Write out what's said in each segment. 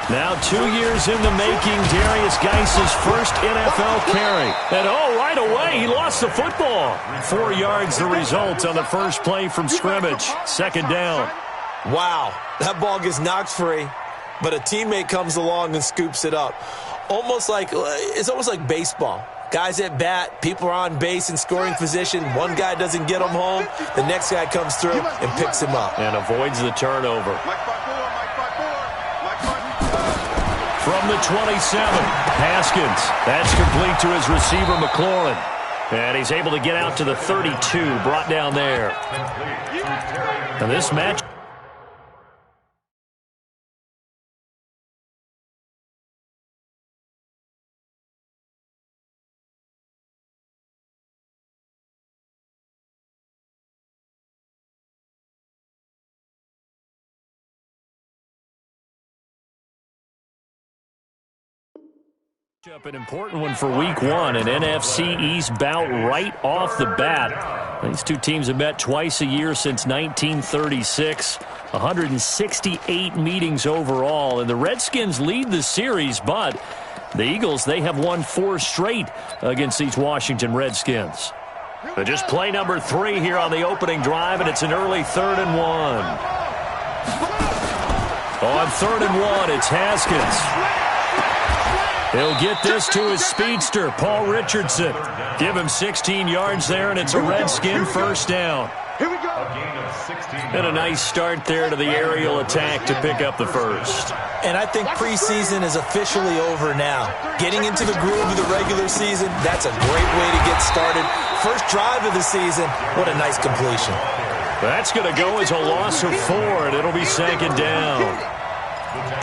Now 2 years in the making, Darius Geis's first NFL carry. And right away, he lost the football. 4 yards the result on the first play from scrimmage. Second down. Wow, that ball gets knocked free, but a teammate comes along and scoops it up. It's almost like baseball. Guys at bat, people are on base in scoring position. One guy doesn't get him home. The next guy comes through and picks him up. And avoids the turnover. From the 27, Haskins. That's complete to his receiver, McLaurin. And he's able to get out to the 32, brought down there. And this match. An important one for week one, an NFC East bout right off the bat. These two teams have met twice a year since 1936, 168 meetings overall, and the Redskins lead the series, but the Eagles, they have won 4 straight against these Washington Redskins. But just play number 3 here on the opening drive, and it's an early 3rd and 1. On 3rd and 1, it's Haskins. He'll get this to his speedster, Paul Richardson. Give him 16 yards there, and it's a Redskin first down. Here we go. And a nice start there to the aerial attack to pick up the first. And I think preseason is officially over now. Getting into the groove of the regular season, that's a great way to get started. First drive of the season, what a nice completion. That's going to go as a loss of 4, and it'll be second down.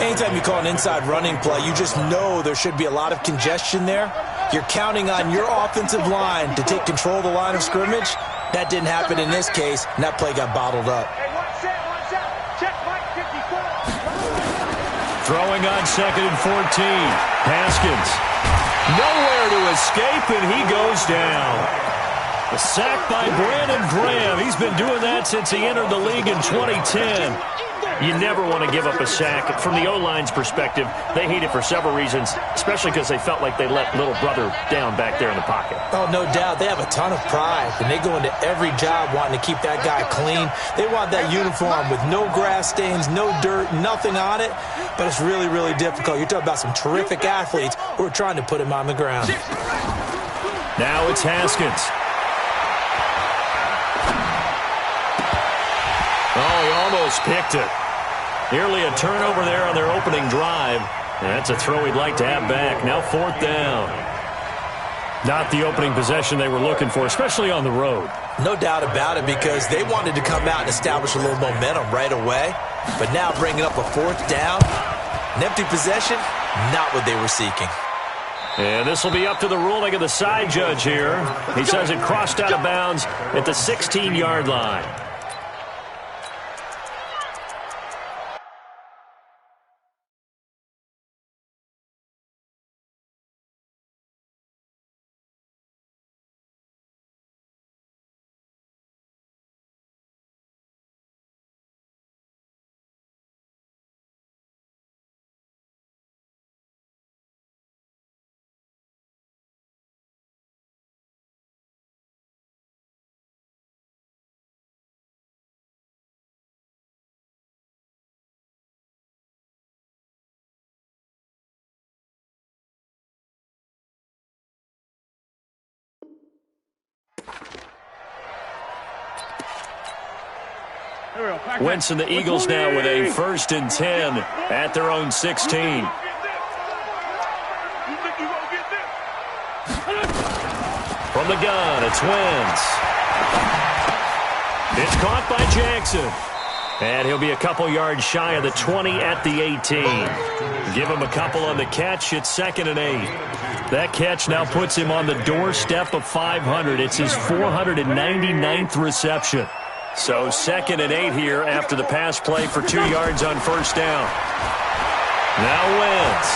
Anytime you call an inside running play, you just know there should be a lot of congestion there. You're counting on your offensive line to take control of the line of scrimmage. That didn't happen in this case, and that play got bottled up. Throwing on 2nd and 14. Haskins. Nowhere to escape, and he goes down. A sack by Brandon Graham. He's been doing that since he entered the league in 2010. You never want to give up a sack. From the O-line's perspective, they hate it for several reasons, especially because they felt like they let little brother down back there in the pocket. Oh, no doubt. They have a ton of pride, and they go into every job wanting to keep that guy clean. They want that uniform with no grass stains, no dirt, nothing on it, but it's really, really difficult. You're talking about some terrific athletes who are trying to put him on the ground. Now it's Haskins. Oh, he almost picked it. Nearly a turnover there on their opening drive. And that's a throw he'd like to have back. Now 4th down. Not the opening possession they were looking for, especially on the road. No doubt about it, because they wanted to come out and establish a little momentum right away. But now bringing up a 4th down, an empty possession, not what they were seeking. And this will be up to the ruling of the side judge here. He says it crossed out of bounds at the 16-yard line. Wentz and the Eagles now with a 1st and 10 at their own 16. From the gun, it's Wentz. It's caught by Jackson. And he'll be a couple yards shy of the 20 at the 18. Give him a couple on the catch. It's 2nd and 8. That catch now puts him on the doorstep of 500. It's his 499th reception. So 2nd and 8 here after the pass play for 2 yards on 1st down. Now Wentz.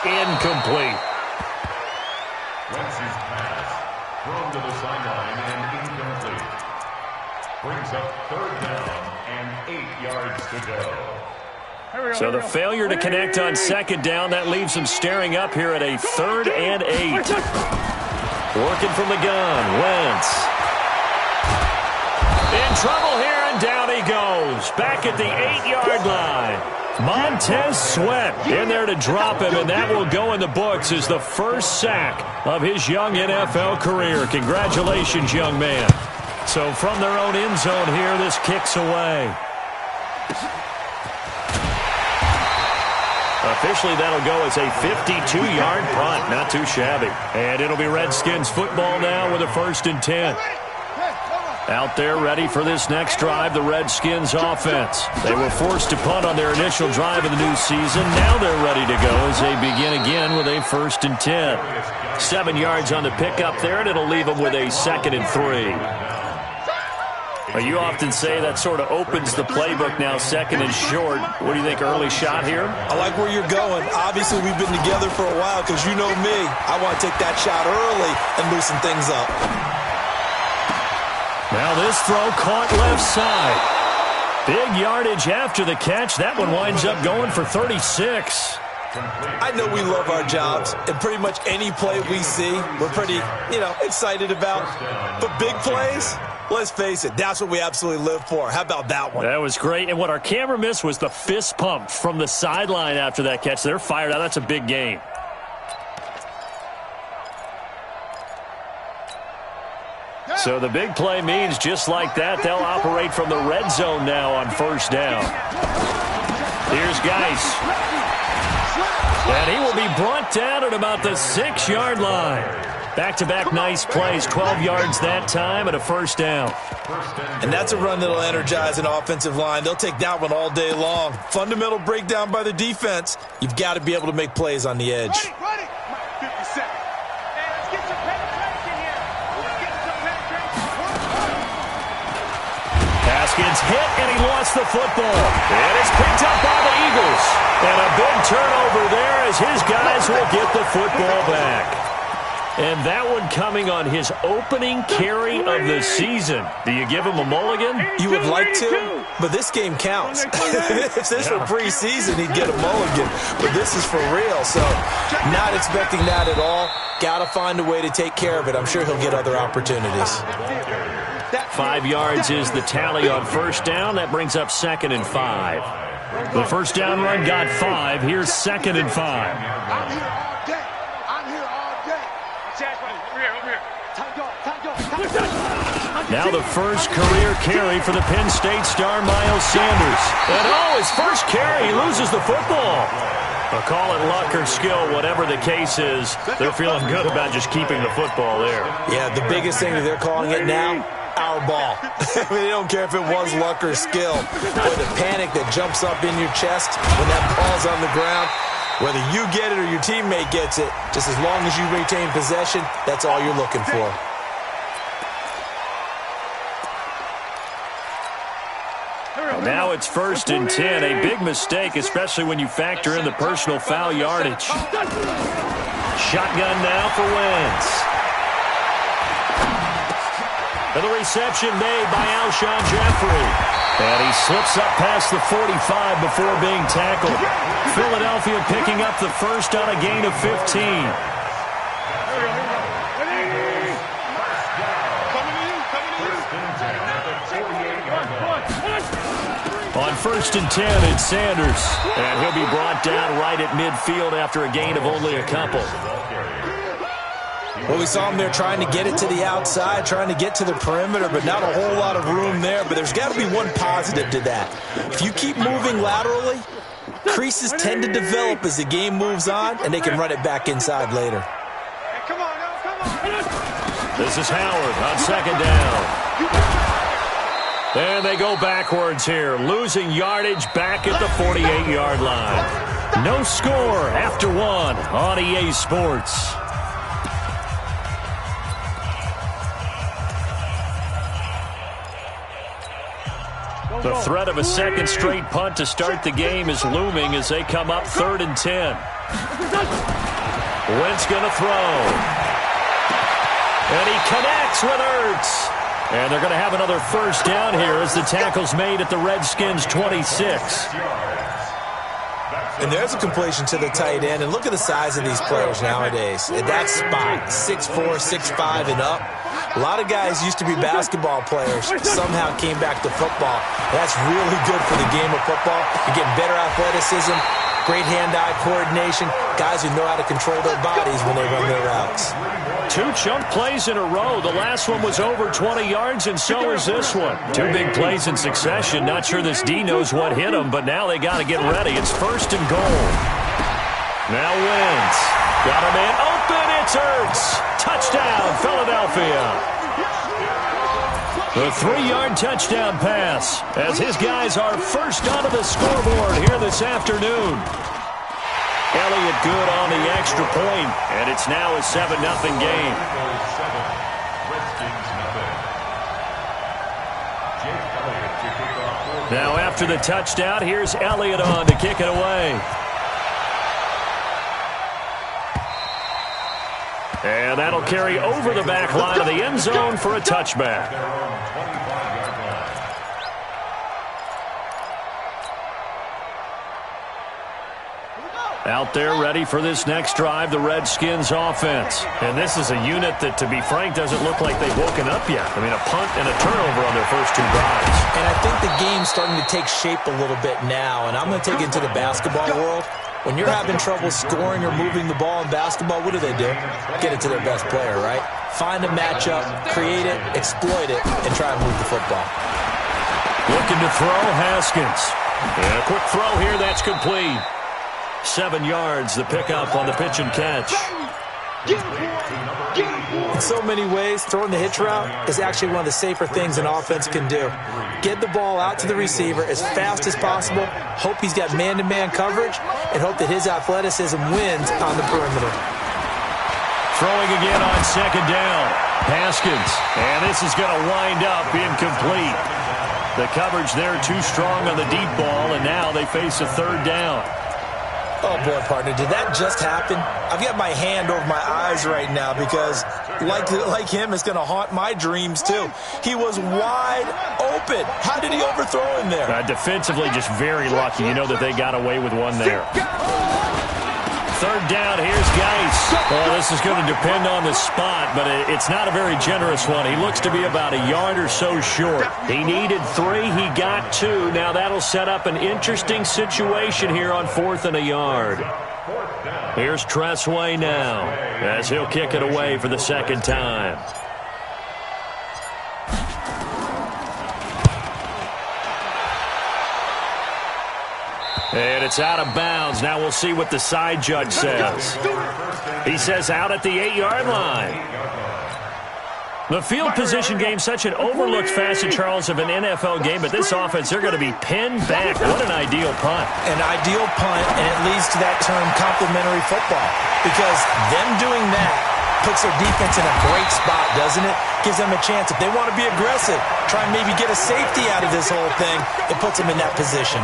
Incomplete. Wentz's pass thrown to the sideline and incomplete. Brings up 3rd down and 8 yards to go. So the failure to connect on 2nd down, that leaves him staring up here at a 3rd and 8. Working from the gun, Wentz. In trouble here, and down he goes. Back at the 8-yard line. Montez Sweat in there to drop him, and that will go in the books as the first sack of his young NFL career. Congratulations, young man. So from their own end zone here, this kicks away. Officially, that'll go as a 52-yard punt. Not too shabby. And it'll be Redskins football now with a 1st and 10. Out there ready for this next drive, the Redskins offense. They were forced to punt on their initial drive of the new season. Now they're ready to go as they begin again with a 1st and 10. 7 yards on the pickup there, and it'll leave them with a 2nd and 3. You often say that sort of opens the playbook now, 2nd and short. What do you think, early shot here? I like where you're going. Obviously, we've been together for a while because you know me. I want to take that shot early and loosen things up. Now this throw caught left side. Big yardage after the catch. That one winds up going for 36. I know we love our jobs, and pretty much any play we see, we're pretty, excited about. But big plays, let's face it, that's what we absolutely live for. How about that one? That was great. And what our camera missed was the fist pump from the sideline after that catch. They're fired out. That's a big game. So the big play means just like that, they'll operate from the red zone now on 1st down. Here's Geis. And he will be brought down at about the 6-yard line. Back-to-back nice plays, 12 yards that time and a 1st down. And that's a run that'll energize an offensive line. They'll take that one all day long. Fundamental breakdown by the defense. You've got to be able to make plays on the edge. Haskins hit, and he lost the football. And it's picked up by the Eagles. And a big turnover there as his guys will get the football back. And that one coming on his opening carry of the season. Do you give him a mulligan? You would like to, but this game counts. If this were preseason, he'd get a mulligan. But this is for real, so not expecting that at all. Got to find a way to take care of it. I'm sure he'll get other opportunities. 5 yards is the tally on 1st down. That brings up 2nd and 5. The 1st down run got 5. Here's 2nd and 5. Now the first career carry for the Penn State star Miles Sanders. And his first carry, he loses the football. I'll call it luck or skill, whatever the case is. They're feeling good about just keeping the football there. Yeah, the biggest thing that they're calling it now, our ball. They don't care if it was luck or skill. Boy, the panic that jumps up in your chest when that ball's on the ground, whether you get it or your teammate gets it, just as long as you retain possession, that's all you're looking for. Now it's 1st and 10. A big mistake, especially when you factor in the personal foul yardage. Shotgun now for Wentz. And the reception made by Alshon Jeffrey. And he slips up past the 45 before being tackled. Philadelphia picking up the first on a gain of 15. On 1st and 10, it's Sanders. And he'll be brought down right at midfield after a gain of only a couple. Well, we saw him there trying to get it to the outside, trying to get to the perimeter, but not a whole lot of room there. But there's got to be one positive to that. If you keep moving laterally, creases tend to develop as the game moves on, and they can run it back inside later. This is Howard on 2nd down. And they go backwards here, losing yardage back at the 48-yard line. No score after 1 on EA Sports. The threat of a second straight punt to start the game is looming as they come up 3rd and 10. Wentz going to throw. And he connects with Ertz. And they're going to have another first down here as the tackle's made at the Redskins' 26. And there's a completion to the tight end. And look at the size of these players nowadays. At that spot, 6'4", 6'5", and up. A lot of guys used to be basketball players, somehow came back to football. That's really good for the game of football. You're getting better athleticism, great hand-eye coordination, guys who know how to control their bodies when they run their routes. 2 chunk plays in a row. The last one was over 20 yards, and so is this one. 2 big plays in succession. Not sure this D knows what hit him, but now they got to get ready. It's 1st and goal. Now Wentz. Got a man open. It's Ertz. Touchdown, Philadelphia. The 3-yard touchdown pass as his guys are first onto the scoreboard here this afternoon. Elliott good on the extra point, and it's now a 7-0 game. Now after the touchdown, here's Elliott on to kick it away. And that'll carry over the back line of the end zone for a touchback. Out there ready for this next drive, the Redskins offense. And this is a unit that, to be frank, doesn't look like they've woken up yet. I mean, a punt and a turnover on their first 2 drives. And I think the game's starting to take shape a little bit now. And I'm going to take it into the basketball world. When you're having trouble scoring or moving the ball in basketball, what do? Get it to their best player, right? Find a matchup, create it, exploit it, and try to move the football. Looking to throw, Haskins. And a quick throw here, that's complete. 7 yards, the pickup on the pitch and catch. In so many ways, throwing the hitch route is actually one of the safer things an offense can do. Get the ball out to the receiver as fast as possible, hope he's got man-to-man coverage, and hope that his athleticism wins on the perimeter. Throwing again on 2nd down. Haskins, and this is going to wind up incomplete. The coverage there too strong on the deep ball, and now they face a 3rd down. Oh, boy, partner, did that just happen? I've got my hand over my eyes right now because, like him, it's going to haunt my dreams, too. He was wide open. How did he overthrow him there? Defensively, just very lucky. You know that they got away with one there. 3rd down, here's Geis. Well, this is going to depend on the spot, but it's not a very generous one. He looks to be about a yard or so short. He needed 3, he got 2. Now that'll set up an interesting situation here on 4th and a yard. Here's Tressway now, as he'll kick it away for the 2nd time. And it's out of bounds. Now we'll see what the side judge says. He says out at the 8-yard line. The field position game, such an overlooked facet, Charles, of an NFL game, but this offense, they're going to be pinned back. What an ideal punt. An ideal punt, and it leads to that term complementary football, because them doing that puts their defense in a great spot, doesn't it? Gives them a chance. If they want to be aggressive, try and maybe get a safety out of this whole thing, it puts them in that position.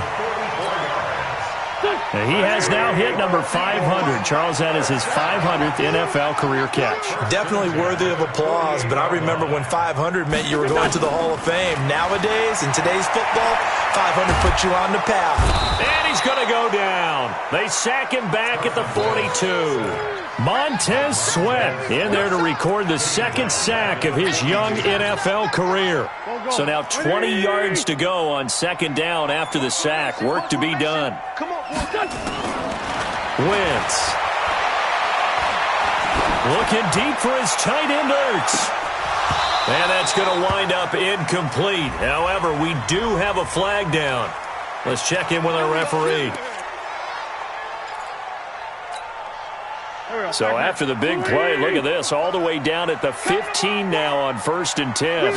He has now hit number 500. Charles, that is his 500th NFL career catch. Definitely worthy of applause, but I remember when 500 meant you were going to the Hall of Fame. Nowadays, in today's football, 500 puts you on the path. And he's going to go down. They sack him back at the 42. Montez Sweat in there to record the 2nd sack of his young NFL career. So now 20 yards to go on 2nd down after the sack. Work to be done. Wentz. Looking deep for his tight end, Ertz. And that's going to wind up incomplete. However, we do have a flag down. Let's check in with our referee. So after the big play, look at this, all the way down at the 15 now on 1st and 10.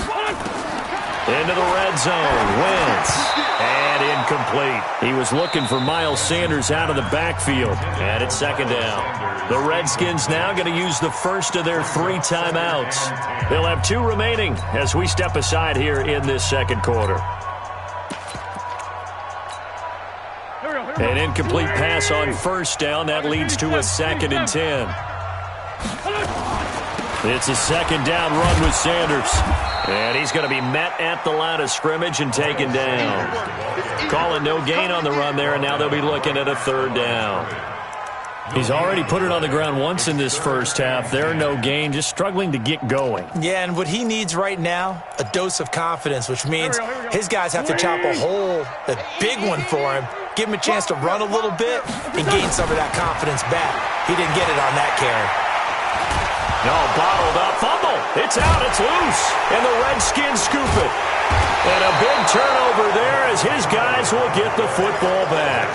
Into the red zone, Wentz, and incomplete. He was looking for Miles Sanders out of the backfield, and it's 2nd down. The Redskins now going to use the first of their 3 timeouts. They'll have 2 remaining as we step aside here in this 2nd quarter. An incomplete pass on 1st down. That leads to a 2nd and 10. It's a 2nd down run with Sanders. And he's going to be met at the line of scrimmage and taken down. Calling no gain on the run there, and now they'll be looking at a third down. He's already put it on the ground once in this first half. There, no gain, just struggling to get going. Yeah, and what he needs right now, a dose of confidence, which means his guys have to chop a hole, a big one for him, give him a chance to run a little bit and gain some of that confidence back. He didn't get it on that carry. No, bottled up, fumble. It's out, it's loose, and the Redskins scoop it. And a big turnover there as his guys will get the football back.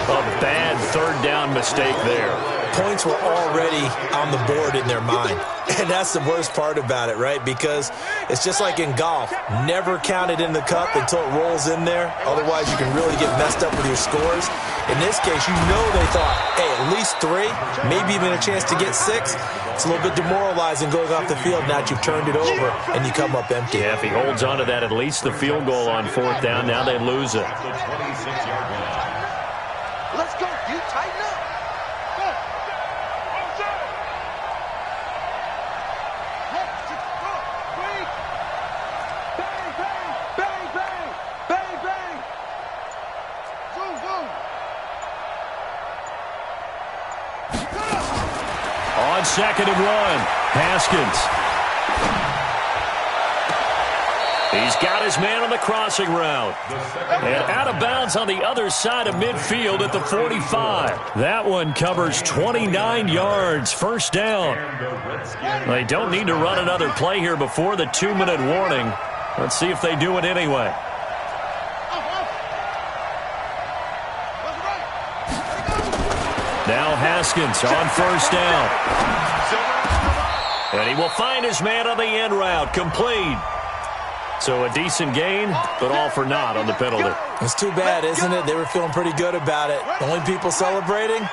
A bad third down mistake there. Points were already on the board in their mind. And that's the worst part about it, right? Because it's just like in golf. Never count it in the cup until it rolls in there. Otherwise, you can really get messed up with your scores. In this case, you know they thought, hey, at least 3, maybe even a chance to get 6. It's a little bit demoralizing going off the field now that you've turned it over and you come up empty. Yeah, if he holds on to that, at least the field goal on fourth down, now they lose it. Let's go. You tighten up. Go. Bang, bang, bang, bang, bang, bang. Boom, boom. On 2nd and 1, Haskins. He's got his man on the crossing route. And out of bounds on the other side of midfield at the 45. That one covers 29 yards, first down. They don't need to run another play here before the 2-minute warning. Let's see if they do it anyway. Now Haskins on first down. And he will find his man on the end route, complete. So a decent gain, but all for naught on the penalty. It's too bad, isn't it? They were feeling pretty good about it. The only people celebrating,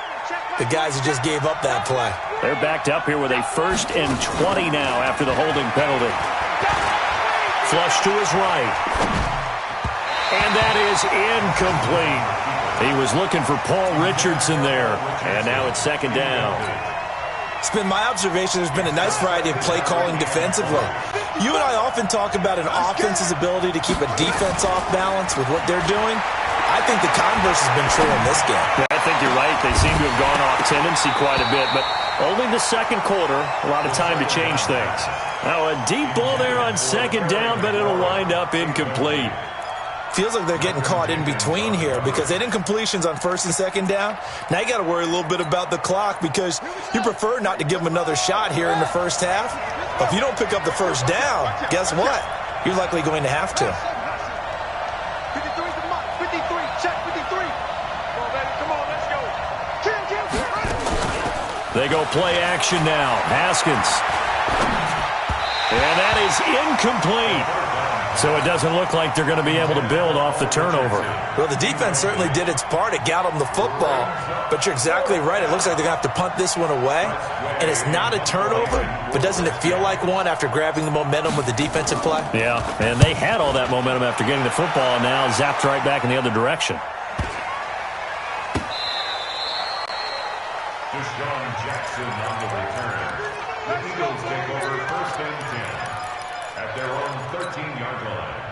the guys who just gave up that play. They're backed up here with a 1st and 20 now after the holding penalty. Flush to his right. And that is incomplete. He was looking for Paul Richardson there. And now it's 2nd down. It's been my observation there's been a nice variety of play calling defensively. You and I often talk about an offense's ability to keep a defense off balance with what they're doing. I think the converse has been true in this game. Yeah, I think you're right. They seem to have gone off tendency quite a bit, but only the second quarter, a lot of time to change things. Now a deep ball there on 2nd down, but it'll wind up incomplete. Feels like they're getting caught in between here because they didn't completions on 1st and 2nd down. Now you got to worry a little bit about the clock because you prefer not to give them another shot here in the first half. But if you don't pick up the first down, guess what? You're likely going to have to. 53 is the mark. 53. Check 53. Come on, baby. Come on. Let's go. Kill. They go play action now. Haskins. And that is incomplete. So it doesn't look like they're going to be able to build off the turnover. Well, the defense certainly did its part. It got them the football. But you're exactly right. It looks like they're going to have to punt this one away. And it's not a turnover, but doesn't it feel like one after grabbing the momentum with the defensive play? Yeah, and they had all that momentum after getting the football, and now zapped right back in the other direction. Deshaun Jackson on the return. The Eagles take over 1st and 10 at their own 13-yard line.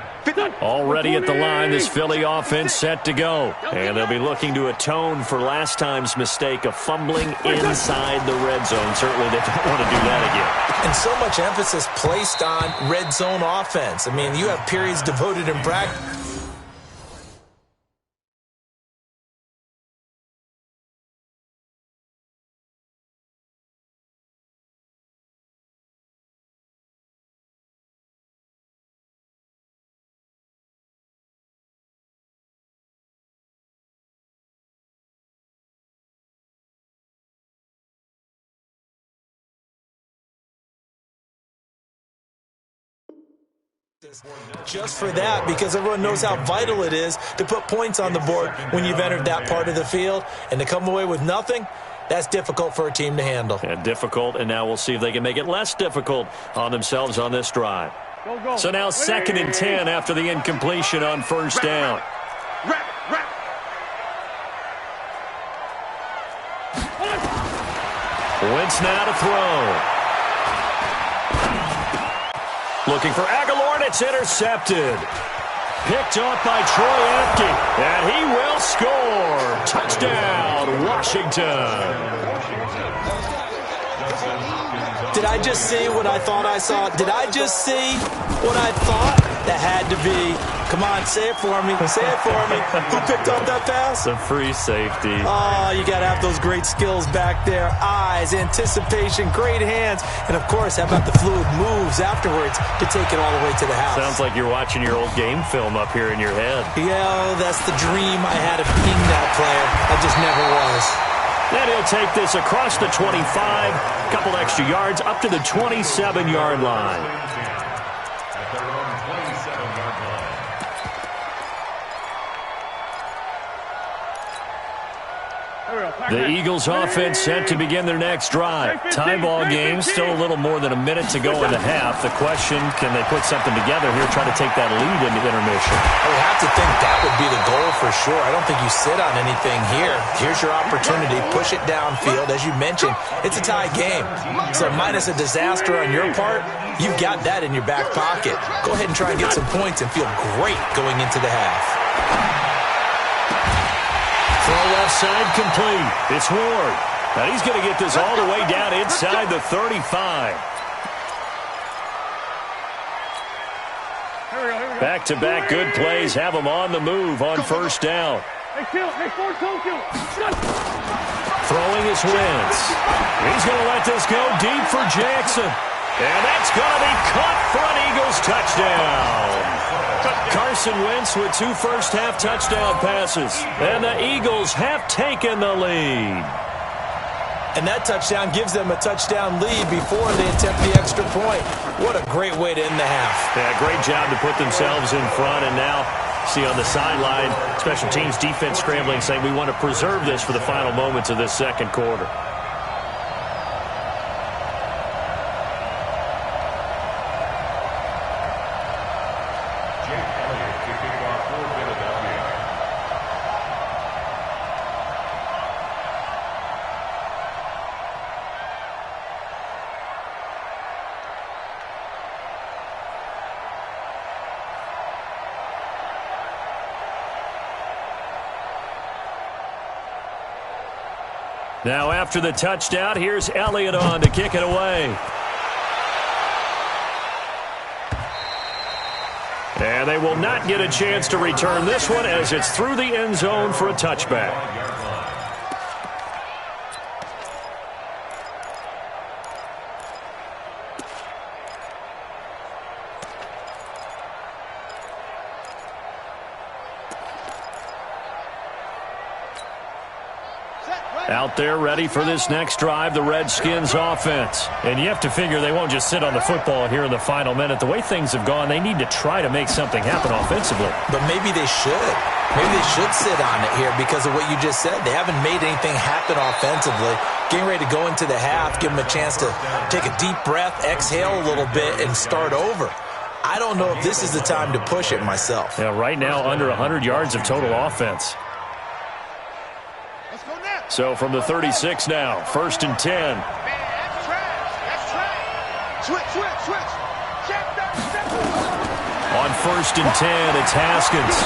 Already at the line, this Philly offense set to go. And they'll be looking to atone for last time's mistake of fumbling inside the red zone. Certainly they don't want to do that again. And so much emphasis placed on red zone offense. I mean, you have periods devoted in practice. Just for that, because everyone knows how vital it is to put points on the board when you've entered that part of the field. And to come away with nothing, that's difficult for a team to handle. Yeah, difficult, and now we'll see if they can make it less difficult on themselves on this drive. So now 2nd and 10 after the incompletion on 1st down. Wentz now to throw. looking for Aguilar, and it's intercepted. Picked off by Troy Apke, and he will score. Touchdown, Washington. Did I just see what I thought I saw? Did I just see what I thought? That had to be. Come on, say it for me. Say it for me. Who picked up that pass? The free safety. Oh, you got to have those great skills back there. Eyes, anticipation, great hands. And, of course, how about the fluid moves afterwards to take it all the way to the house? Sounds like you're watching your old game film up here in your head. Yeah, that's the dream I had of being that player. I just never was. Then he'll take this across the 25, a couple extra yards, up to the 27-yard line. At their own 27-yard line. The Eagles offense set to begin their next drive. Tie ball game, still a little more than a minute to go in the half. The question, can they put something together here, try to take that lead into intermission? I would have to think that would be the goal for sure. I don't think you sit on anything here. Here's your opportunity. Push it downfield. As you mentioned, it's a tie game. So minus a disaster on your part, you've got that in your back pocket. Go ahead and try and get some points and feel great going into the half. Throw left side complete. It's Ward. And he's going to get this all the way down inside the 35. Back-to-back good plays have him on the move on first down. Throwing his Wentz. He's going to let this go deep for Jackson. And that's going to be caught for an Eagles touchdown. Carson Wentz with 2 first-half touchdown passes. And the Eagles have taken the lead. And that touchdown gives them a touchdown lead before they attempt the extra point. What a great way to end the half. Yeah, great job to put themselves in front. And now, see on the sideline, special teams defense scrambling, saying we want to preserve this for the final moments of this second quarter. Now after the touchdown, here's Elliott on to kick it away. And they will not get a chance to return this one as it's through the end zone for a touchback. Out there ready for this next drive, the Redskins offense. And you have to figure they won't just sit on the football here in the final minute. The way things have gone, they need to try to make something happen offensively. But maybe they should. Maybe they should sit on it here because of what you just said. They haven't made anything happen offensively. Getting ready to go into the half, give them a chance to take a deep breath, exhale a little bit, and start over. I don't know if this is the time to push it myself. Yeah, right now under 100 yards of total offense. So from the 36 now, 1st and 10. Man, that's trash. Switch. Check that. On 1st and 10, it's Haskins.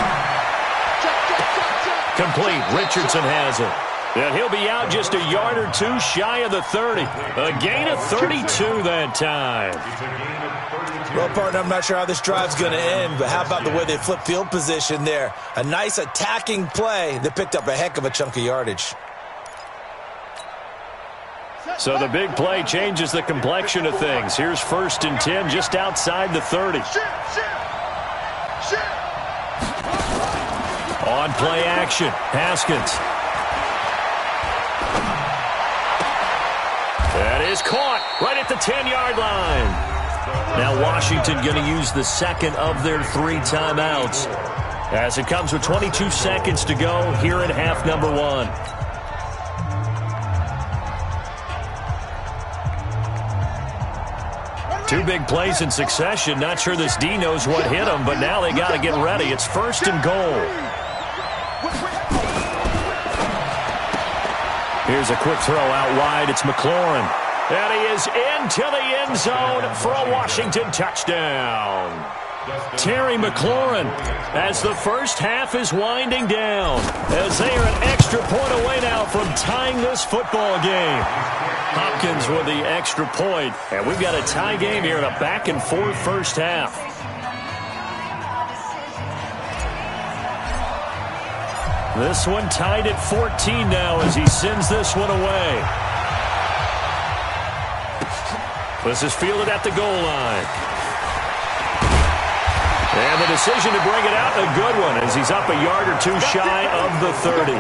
Complete. Richardson has it. And he'll be out just a yard or two shy of the 30. A gain of 32 that time. Well, partner, I'm not sure how this drive's going to end, but how about the way they flip field position there? A nice attacking play that picked up a heck of a chunk of yardage. So the big play changes the complexion of things. Here's 1st and 10 just outside the 30. On play action, Haskins. That is caught right at the 10-yard line. Now Washington going to use the second of their 3 timeouts as it comes with 22 seconds to go here at half number 1. Two big plays in succession. Not sure this D knows what hit him, but now they got to get ready. It's 1st and goal. Here's a quick throw out wide. It's McLaurin. And he is into the end zone for a Washington touchdown. Terry McLaurin, as the first half is winding down, as they are an extra point away now from tying this football game. Hopkins with the extra point, and we've got a tie game here in a back-and-forth first half. This one tied at 14 now as he sends this one away. This is fielded at the goal line. And the decision to bring it out, a good one, as he's up a yard or two shy of the 30.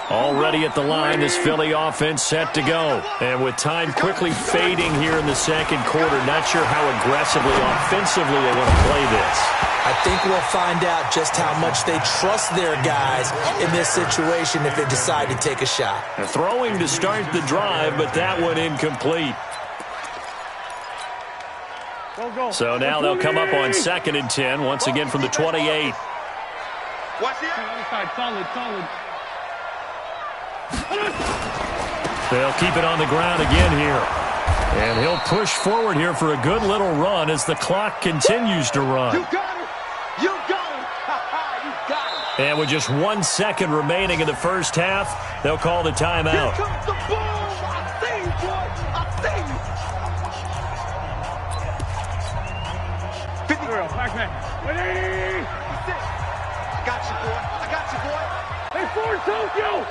Already at the line, this Philly offense set to go. And with time quickly fading here in the second quarter, not sure how aggressively, offensively they want to play this. I think we'll find out just how much they trust their guys in this situation if they decide to take a shot. Throwing to start the drive, but that one incomplete. So now they'll come up on 2nd and 10, once again from the 28. Watch it. Solid. They'll keep it on the ground again here. And he'll push forward here for a good little run as the clock continues to run. You got it. You got it. You got it. And with just 1 second remaining in the first half, they'll call the timeout. Here comes the boom. I see you, boy. I see you. 50. Flashback. 180. That's it. I got you, boy. Hey, Ford, Tokyo.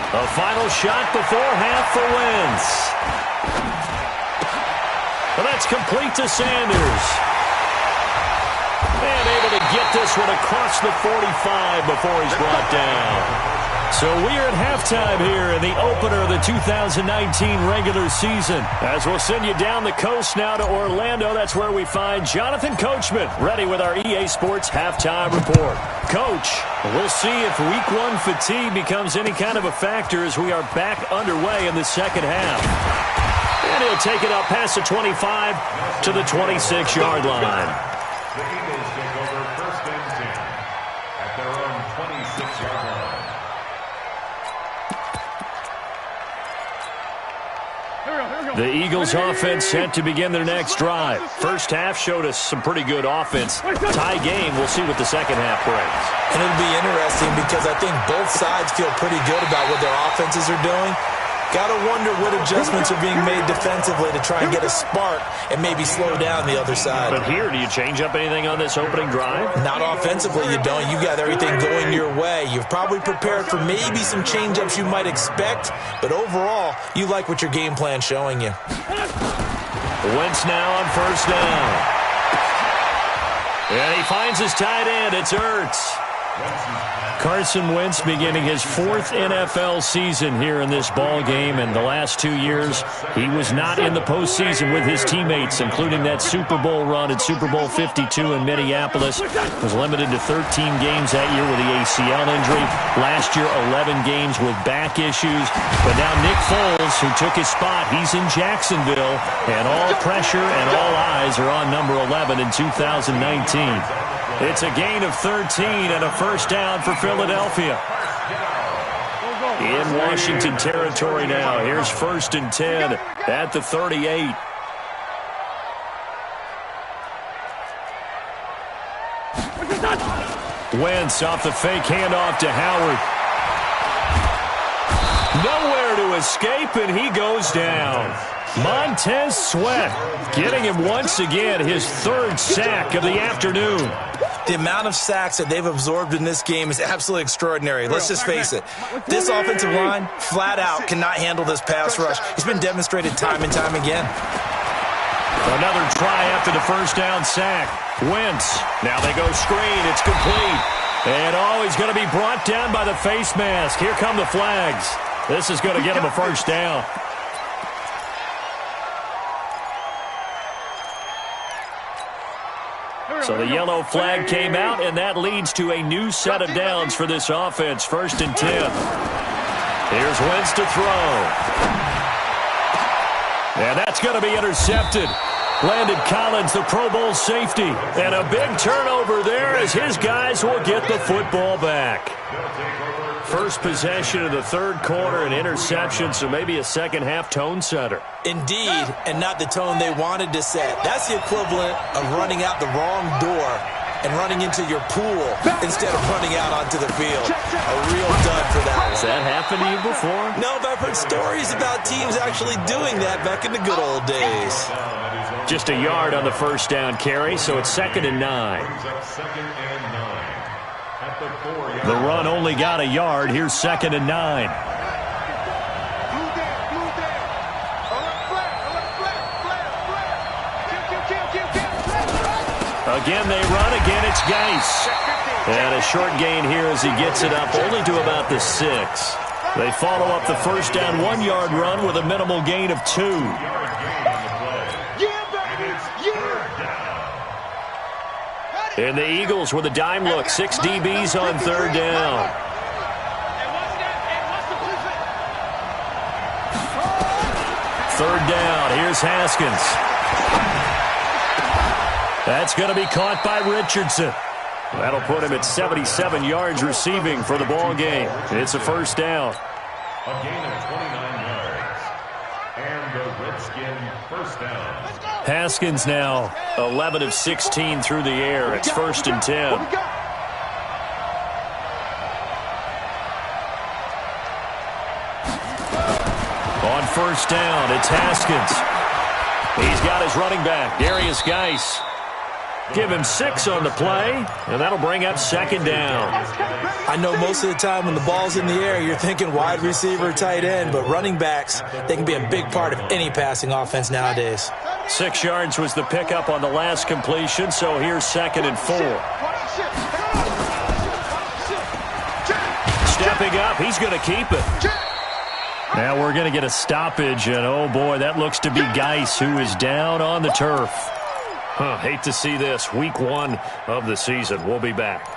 A final shot before half for Wentz. Well, that's complete to Sanders. And able to get this one across the 45 before he's brought down. So we are at halftime here in the opener of the 2019 regular season. As we'll send you down the coast now to Orlando, that's where we find Jonathan Coachman, ready with our EA Sports halftime report. Coach, we'll see if week 1 fatigue becomes any kind of a factor as we are back underway in the second half. And he'll take it up past the 25 to the 26-yard line. The Eagles take over 1st and 10 at their own 26-yard line. The Eagles offense set to begin their next drive. First half showed us some pretty good offense. Tie game, we'll see what the second half brings. And it'll be interesting because I think both sides feel pretty good about what their offenses are doing. Got to wonder what adjustments are being made defensively to try and get a spark and maybe slow down the other side. But here, do you change up anything on this opening drive? Not offensively, you don't. You got everything going your way. You've probably prepared for maybe some change-ups you might expect, but overall, you like what your game plan's showing you. Wentz now on first down. And he finds his tight end. It's Ertz. Carson Wentz beginning his 4th NFL season here in this ball game, and the last 2 years he was not in the postseason with his teammates, including that Super Bowl run at Super Bowl 52 in Minneapolis. Was limited to 13 games that year with the ACL injury. Last year, 11 games with back issues. But now Nick Foles, who took his spot, he's in Jacksonville, and all pressure and all eyes are on number 11 in 2019. It's a gain of 13 and a first down for Philadelphia. In Washington territory now. Here's 1st and 10 at the 38. Wentz off the fake handoff to Howard. Nowhere to escape, and he goes down. Montez Sweat getting him once again his 3rd sack of the afternoon. The amount of sacks that they've absorbed in this game is absolutely extraordinary. Let's just face it. This offensive line, flat out, cannot handle this pass rush. It's been demonstrated time and time again. Another try after the first down sack. Wentz. Now they go screen. It's complete. And he's going to be brought down by the face mask. Here come the flags. This is going to get him a first down. So the yellow flag came out, and that leads to a new set of downs for this offense. 1st and 10. Here's Wentz to throw. And that's going to be intercepted. Landon Collins, the Pro Bowl safety. And a big turnover there as his guys will get the football back. First possession of the third quarter, an interception, so maybe a second-half tone setter. Indeed, and not the tone they wanted to set. That's the equivalent of running out the wrong door and running into your pool instead of running out onto the field. A real dud for that one. Has that happened to you before? No, but I've heard stories about teams actually doing that back in the good old days. Just a yard on the first down carry, so it's 2nd and 9. The run only got a yard. Here's 2nd and 9. Again, they run. Again, it's Geis. And a short gain here as he gets it up only to about the 6. They follow up the first down 1-yard run with a minimal gain of 2. And the Eagles with a dime look. 6 DBs on third down. Third down. Here's Haskins. That's going to be caught by Richardson. That'll put him at 77 yards receiving for the ball game. It's a first down. A gain of 29 yards. And the Redskin first down. Haskins now 11 of 16 through the air. It's 1st and 10. On first down, it's Haskins. He's got his running back, Darius Geis. Give him 6 on the play, and that'll bring up 2nd down. I know most of the time when the ball's in the air, you're thinking wide receiver, tight end, but running backs, they can be a big part of any passing offense nowadays. 6 yards was the pickup on the last completion, so here's 2nd and 4. Stepping up, he's going to keep it. Now we're going to get a stoppage, and oh boy, that looks to be Geis, who is down on the turf. Hate to see this. Week 1 of the season. We'll be back.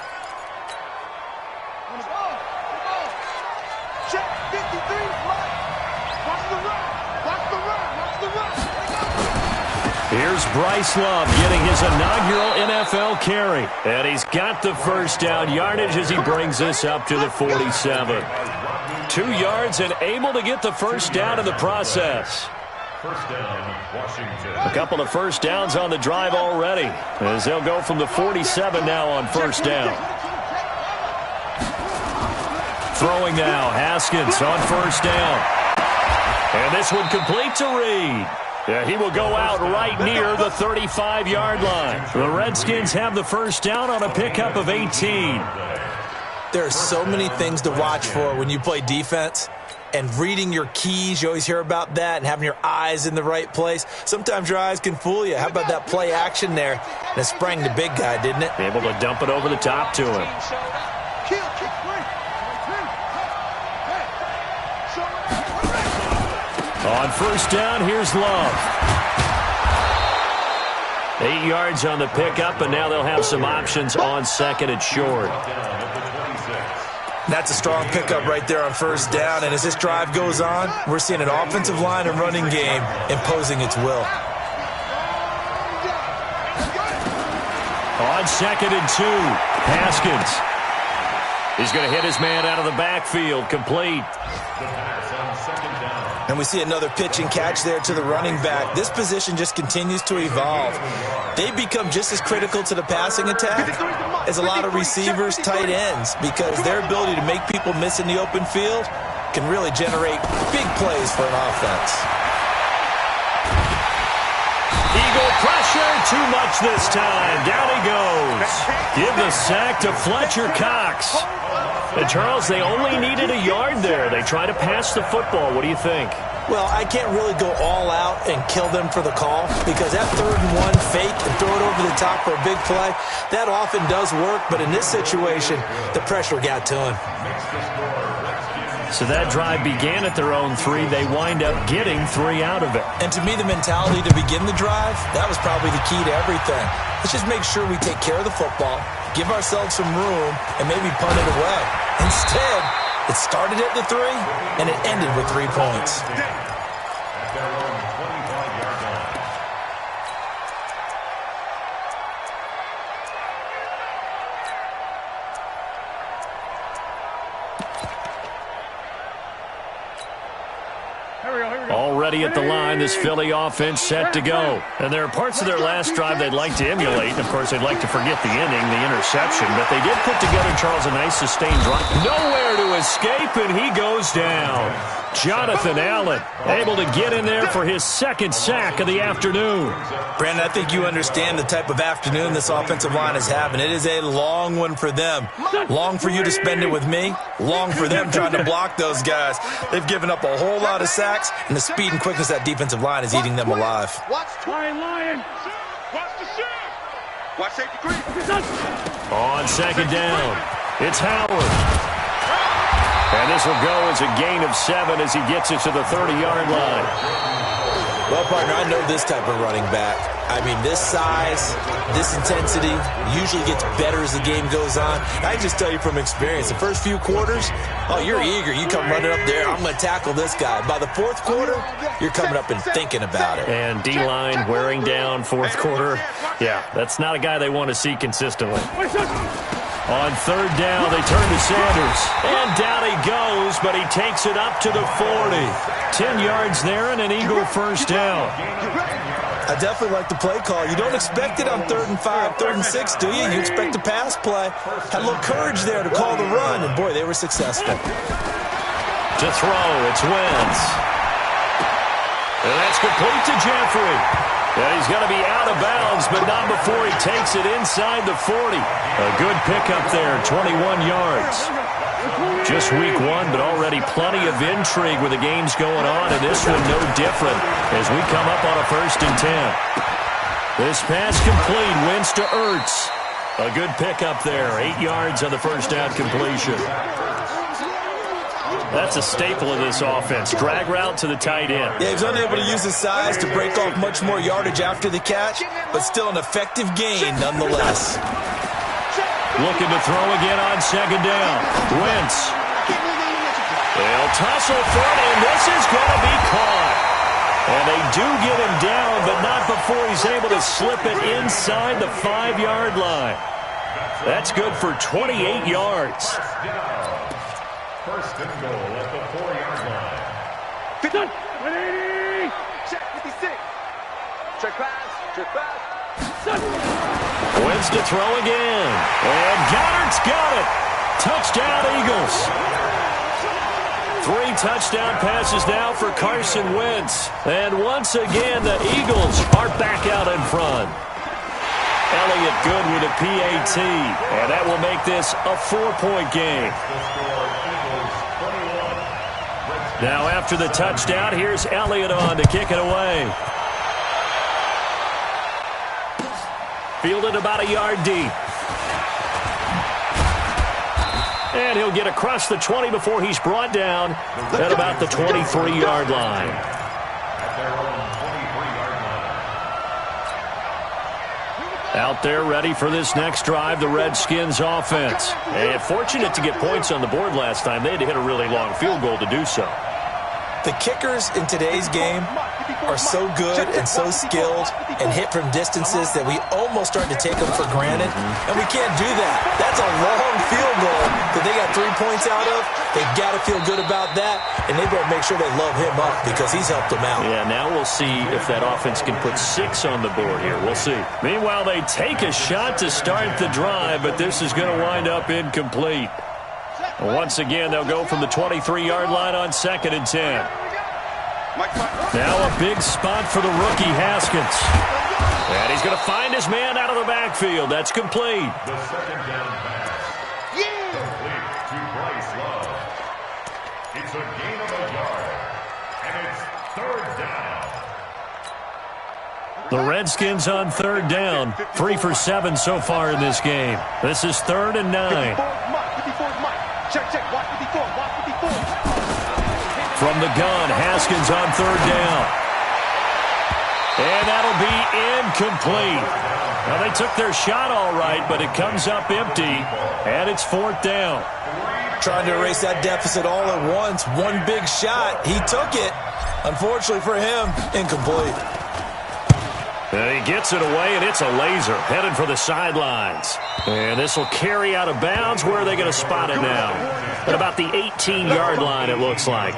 Here's Bryce Love getting his inaugural NFL carry. And he's got the first down yardage as he brings this up to the 47. 2 yards and able to get the first down in the process. First down, Washington. A couple of first downs on the drive already, as they'll go from the 47 now on first down. Throwing now, Haskins on first down. And this one complete to Reed. Yeah, he will go out right near the 35-yard line. The Redskins have the first down on a pickup of 18. There are so many things to watch for when you play defense. And reading your keys, you always hear about that, and having your eyes in the right place. Sometimes your eyes can fool you. How about that play action there? And it sprang the big guy, didn't it? Able to dump it over the top to him. On first down, here's Love. 8 yards on the pickup, and now they'll have some options on 2nd and short. That's a strong pickup right there on first down, and as this drive goes on, we're seeing an offensive line and running game imposing its will. On 2nd and 2, Haskins. He's going to hit his man out of the backfield, complete. And we see another pitch and catch there to the running back. This position just continues to evolve. They become just as critical to the passing attack as a lot of receivers, tight ends, because their ability to make people miss in the open field can really generate big plays for an offense. Eagle pressure, too much this time. Down he goes. Give the sack to Fletcher Cox. And Charles, they only needed a yard there. They try to pass the football. What do you think? Well, I can't really go all out and kill them for the call, because that 3rd and 1 fake and throw it over the top for a big play, that often does work. But in this situation, the pressure got to him. So that drive began at their own 3. They wind up getting 3 out of it. And to me, the mentality to begin the drive, that was probably the key to everything. Let's just make sure we take care of the football, give ourselves some room, and maybe punt it away. Instead, it started at the 3, and it ended with 3 points. ready at the line. This Philly offense set to go. And there are parts of their last drive they'd like to emulate. And, of course, they'd like to forget the inning, the interception. But they did put together, Charles, a nice sustained drive. Nowhere to escape, and he goes down. Jonathan Allen able to get in there for his second sack of the afternoon. Brandon, I think you understand the type of afternoon this offensive line is having. It is a long one for them. Long for you to spend it with me. Long for them trying to block those guys. They've given up a whole lot of sacks, and the speed and quickness of that defensive line is eating them alive. Watch Lion. Watch the shift. Watch safety creep. On second down, it's Howard. And this will go as a gain of 7 as he gets it to the 30-yard line. Well, partner, I know this type of running back. I mean, this size, this intensity usually gets better as the game goes on. I just tell you from experience, the first few quarters, oh, you're eager. You come running up there, I'm going to tackle this guy. By the fourth quarter, you're coming up and thinking about it. And D-line wearing down fourth quarter. Yeah, that's not a guy they want to see consistently. On third down, they turn to Sanders. And down he goes, but he takes it up to the 40. 10 yards there and an Eagle first down. I definitely like the play call. You don't expect it on 3rd and 5, 3rd and 6, do you? You expect a pass play. Had a little courage there to call the run, and boy, they were successful. To throw, it's Wentz. And that's complete to Jeffrey. And he's going to be out of bounds, but not before he takes it inside the 40. A good pickup there, 21 yards. Just week 1, but already plenty of intrigue with the games going on, and this one no different as we come up on a 1st and 10. This pass complete, Wentz to Ertz. A good pickup there, 8 yards on the first down completion. That's a staple of this offense. Drag route to the tight end. Yeah, he's unable to use his size to break off much more yardage after the catch, but still an effective gain nonetheless. Looking to throw again on second down. Wentz. They'll tussle for it, and this is going to be caught. And they do get him down, but not before he's able to slip it inside the 5-yard line. That's good for 28 yards. First and goal at the 4-yard line. 180. Check 56. Check pass. Wentz to throw again. And Goddard's got it. Touchdown, Eagles. 3 touchdown passes now for Carson Wentz. And once again, the Eagles are back out in front. Elliott good with a PAT. And that will make this a 4-point game. Now after the touchdown, here's Elliott on to kick it away. Fielded about a yard deep. And he'll get across the 20 before he's brought down at about the 23-yard line. Out there ready for this next drive, the Redskins offense. And fortunate to get points on the board last time. They had to hit a really long field goal to do so. The kickers in today's game are so good and so skilled and hit from distances that we almost start to take them for granted, and we can't do that. That's a long field goal that they got 3 points out of. They've got to feel good about that, and they better make sure they love him up because he's helped them out. Yeah, now we'll see if that offense can put 6 on the board here. We'll see. Meanwhile, they take a shot to start the drive, but this is going to wind up incomplete. Once again, they'll go from the 23-yard line on 2nd and 10. Now a big spot for the rookie Haskins. And he's going to find his man out of the backfield. That's complete. The second down pass. Complete to Bryce Love. It's a gain of a yard. And it's 3rd down. The Redskins on 3rd down. 3 for 7 so far in this game. This is 3rd and 9. Check. Watch 54. From the gun, Haskins on 3rd down. And that'll be incomplete. Now, they took their shot all right, but it comes up empty, and it's 4th down. Trying to erase that deficit all at once. One big shot. He took it. Unfortunately for him, incomplete. And he gets it away, and it's a laser headed for the sidelines. And this will carry out of bounds. Where are they going to spot it now? At about the 18-yard line, it looks like.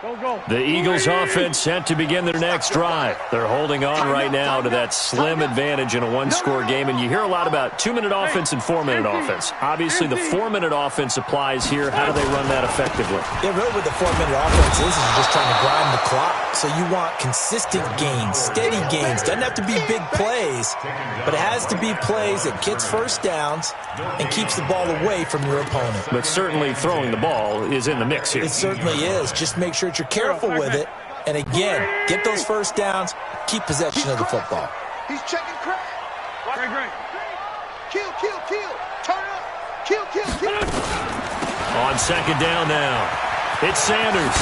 The Eagles offense set to begin their next drive. They're holding on right now to that slim advantage in a one-score game, and you hear a lot about 2-minute offense and 4-minute offense. Obviously, the 4-minute offense applies here. How do they run that effectively? Yeah, really what the 4-minute offense is just trying to grind the clock. So you want consistent gains, steady gains. Doesn't have to be big plays, but it has to be plays that gets first downs and keeps the ball away from your opponent. But certainly throwing the ball is in the mix here. It certainly is. Just make sure that you're careful with it. And again, get those first downs, keep possession of the football. He's checking crack. Great. Kill. Turn up. Kill. On second down now, it's Sanders.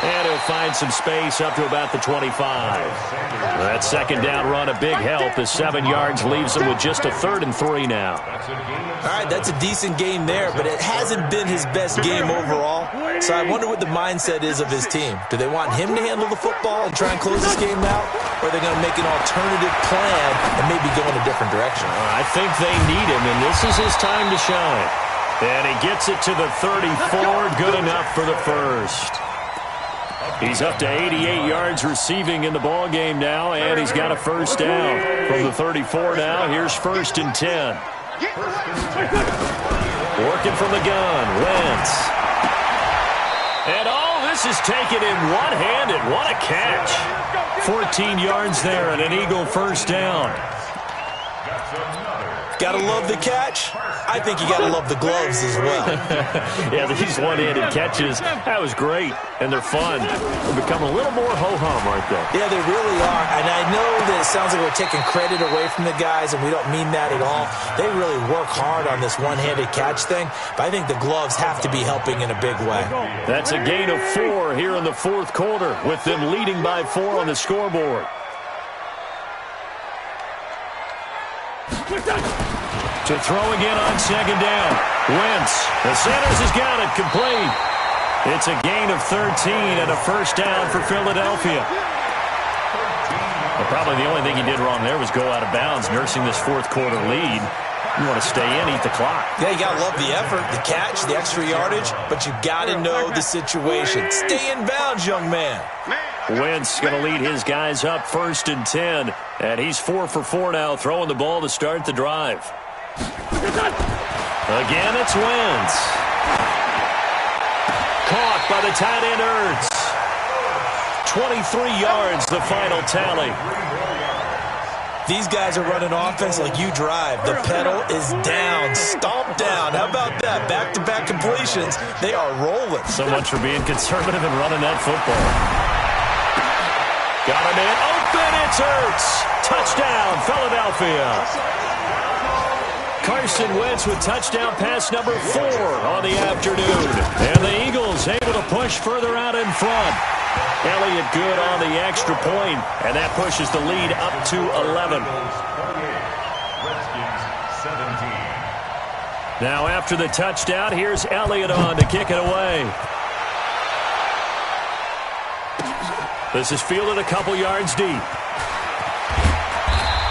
And he'll find some space up to about the 25. That second down run, a big help. The 7 yards leaves him with just a 3rd and 3 now. All right, that's a decent game there, but it hasn't been his best game overall. So I wonder what the mindset is of his team. Do they want him to handle the football and try and close this game out? Or are they going to make an alternative plan and maybe go in a different direction? I think they need him, and this is his time to shine. And he gets it to the 34. Good enough for the first. He's up to 88 yards receiving in the ball game now, and he's got a first down. From the 34 now, here's 1st and 10. Working from the gun, Wentz. And all this is taken in one-handed. What a catch. 14 yards there and an Eagle first down. Gotta love the catch. I think you gotta love the gloves as well. Yeah, these one-handed catches, that was great, and they're fun. They've become a little more ho-hum, aren't they? Yeah, they really are, and I know that it sounds like we're taking credit away from the guys, and we don't mean that at all. They really work hard on this one-handed catch thing, but I think the gloves have to be helping in a big way. That's a gain of 4 here in the 4th quarter, with them leading by 4 on the scoreboard. To throw again on second down. Wentz. The Sanders has got it complete. It's a gain of 13 and a first down for Philadelphia. Well, probably the only thing he did wrong there was go out of bounds, nursing this 4th quarter lead. You want to stay in, eat the clock. Yeah, you got to love the effort, the catch, the extra yardage, but you got to know the situation. Stay in bounds, young man. Wentz going to lead his guys up 1st and 10, and he's 4 for 4 now, throwing the ball to start the drive. Again, it's Wentz. Caught by the tight end, Ertz. 23 yards, the final tally. These guys are running offense like you drive. The pedal is down, stomp down. How about that? Back-to-back completions. They are rolling. So much for being conservative and running that football. Got him in. Open, it's Ertz. Touchdown, Philadelphia. Carson Wentz with touchdown pass number 4 on the afternoon. And the Eagles able to push further out in front. Elliott good on the extra point, and that pushes the lead up to 11. Now after the touchdown, here's Elliott on to kick it away. This is fielded a couple yards deep.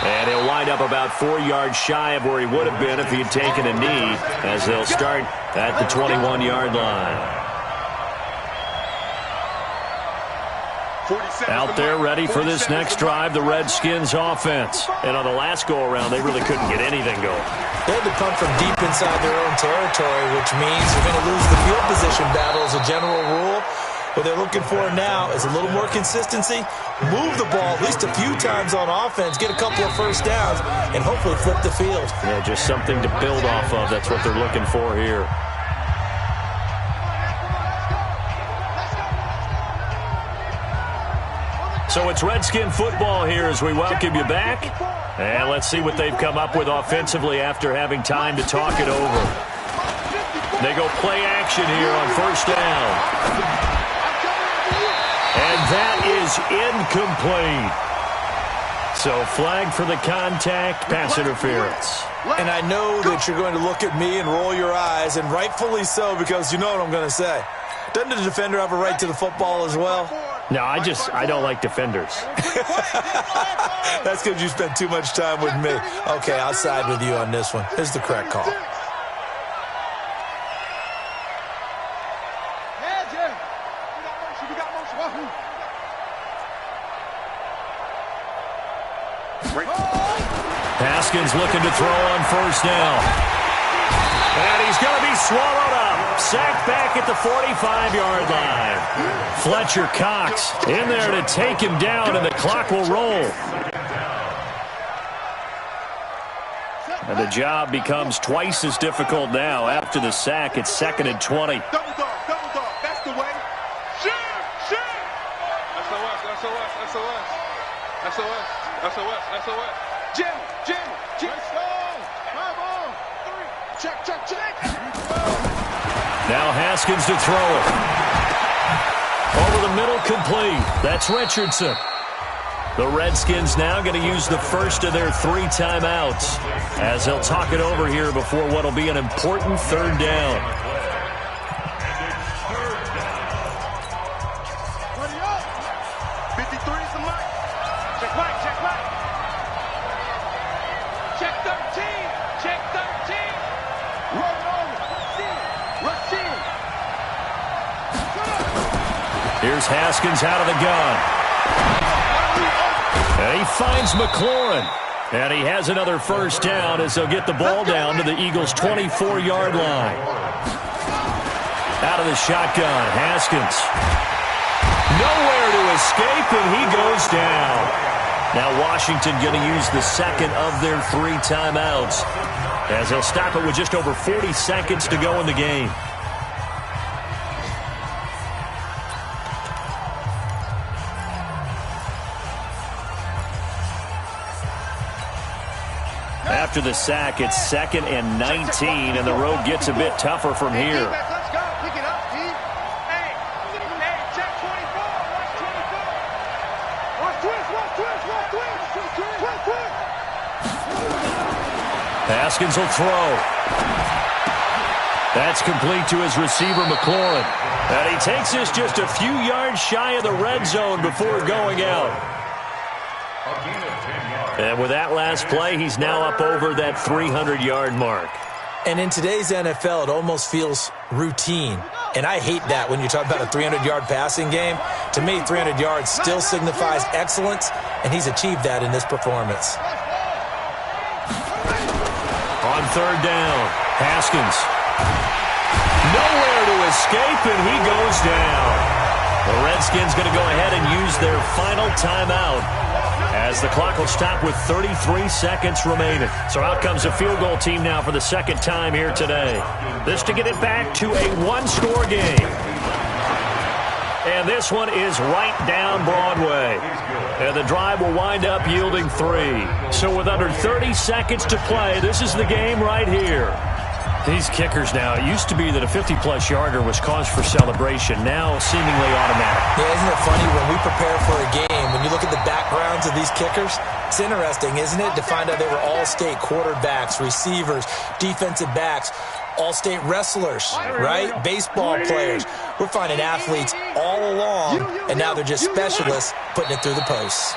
And he'll wind up about 4 yards shy of where he would have been if he had taken a knee, as they'll start at the 21-yard line. Out there ready for this next drive, the Redskins offense. And on the last go-around, they really couldn't get anything going. They had to punt from deep inside their own territory, which means you're going to lose the field position battle as a general rule. What they're looking for now is a little more consistency, move the ball at least a few times on offense, get a couple of first downs, and hopefully flip the field. Yeah, just something to build off of. That's what they're looking for here. So it's Redskin football here as we welcome you back. And let's see what they've come up with offensively after having time to talk it over. They go play action here on first down. And that is incomplete. So flag for the contact, pass interference. And I know that you're going to look at me and roll your eyes, and rightfully so, because you know what I'm going to say. Doesn't the defender have a right to the football as well? No, I don't like defenders. That's because you spent too much time with me. Okay, I'll side with you on this one. Here's the correct call. Haskins looking to throw on first down. And he's going to be swallowed up. Sacked back at the 45-yard line. Fletcher Cox in there to take him down, and the clock will roll. And the job becomes twice as difficult now. After the sack, it's 2nd and 20. Double dog, that's the way. Shit. SOS. Jim. Come on. 3. Check. Now Haskins to throw it. Over the middle, complete. That's Richardson. The Redskins now going to use the first of their 3 timeouts as they'll talk it over here before what will be an important 3rd down. Here's Haskins out of the gun. And he finds McLaurin. And he has another first down as they'll get the ball down to the Eagles' 24-yard line. Out of the shotgun, Haskins. Nowhere to escape, and he goes down. Now Washington going to use the second of their 3 timeouts as they'll stop it with just over 40 seconds to go in the game. After the sack, it's 2nd and 19, and the road gets a bit tougher from here. Let's go. Pick it up, Steve. Hey, check 24. Watch 24. Watch Haskins will throw. That's complete to his receiver, McLaurin. And he takes this just a few yards shy of the red zone before going out. And with that last play, he's now up over that 300-yard mark. And in today's NFL, it almost feels routine. And I hate that when you talk about a 300-yard passing game. To me, 300 yards still signifies excellence, and he's achieved that in this performance. On 3rd down, Haskins. Nowhere to escape, and he goes down. The Redskins going to go ahead and use their final timeout as the clock will stop with 33 seconds remaining. So out comes a field goal team now for the 2nd time here today. This to get it back to a 1-score game. And this one is right down Broadway. And the drive will wind up yielding 3. So with under 30 seconds to play, this is the game right here. These kickers now, it used to be that a 50-plus yarder was cause for celebration. Now seemingly automatic. Yeah, isn't it funny when we prepare for a game, when you look at the backgrounds of these kickers, it's interesting, isn't it, to find out they were all-state quarterbacks, receivers, defensive backs, all-state wrestlers, right? Baseball players. We're finding athletes all along, and now they're just specialists putting it through the posts.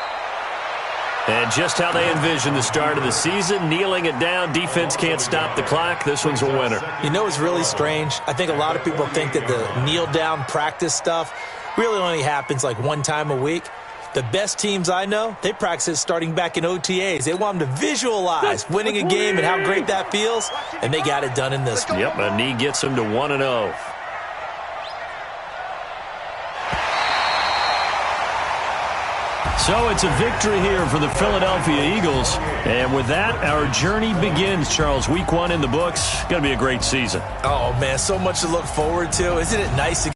And just how they envision the start of the season, kneeling it down, defense can't stop the clock. This one's a winner. You know what's really strange? I think a lot of people think that the kneel-down practice stuff really only happens like 1 time a week. The best teams I know, they practice it starting back in OTAs. They want them to visualize winning a game and how great that feels, and they got it done in this one. Yep, a knee gets them to 1-0. So it's a victory here for the Philadelphia Eagles. And with that, our journey begins, Charles. Week 1 in the books. Going to be a great season. Oh, man, so much to look forward to. Isn't it nice to get